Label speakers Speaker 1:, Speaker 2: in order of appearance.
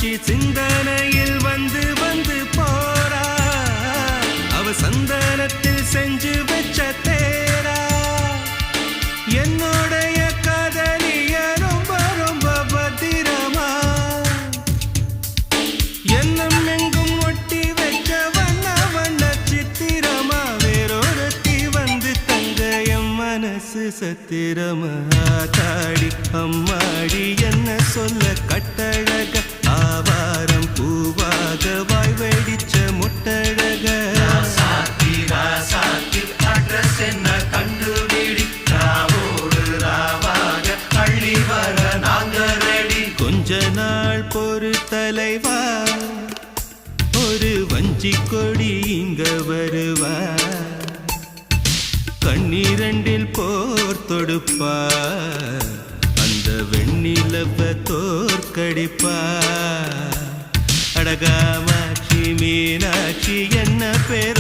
Speaker 1: மீனாட்சி சிந்தனையில் வந்து வந்து போறா அவ சந்தனத்தில் செஞ்சு வச்ச தேரா என்னுடைய காதலிய ரொம்ப ரொம்ப பத்திரமா எண்ணம் எங்கும் ஒட்டி வச்ச வண்ண வண்ண சித்திரமா வேறொருத்தி வந்து தங்க என் மனசு சத்திரமா தாடி அம்மாடி என்ன சொல்ல கட்டழக ஆவாரம் பூவாக வாய் வெடிச்ச முட்டழக
Speaker 2: அட்ரஸ் என்ன கண்டுபிடி ராவோடு ராவாக அள்ளி வர நாங்க ரெடி
Speaker 1: கொஞ்ச நாள் பொறு தலைவா ஒரு வஞ்சி கொடி இங்க வருவா கண்ணீரண்டில் போர் தொடுப்பா அந்த வெண்ணிலவ தோற்கடிப்பா அடகாமாட்சி மீனாட்சி என்ன பேர்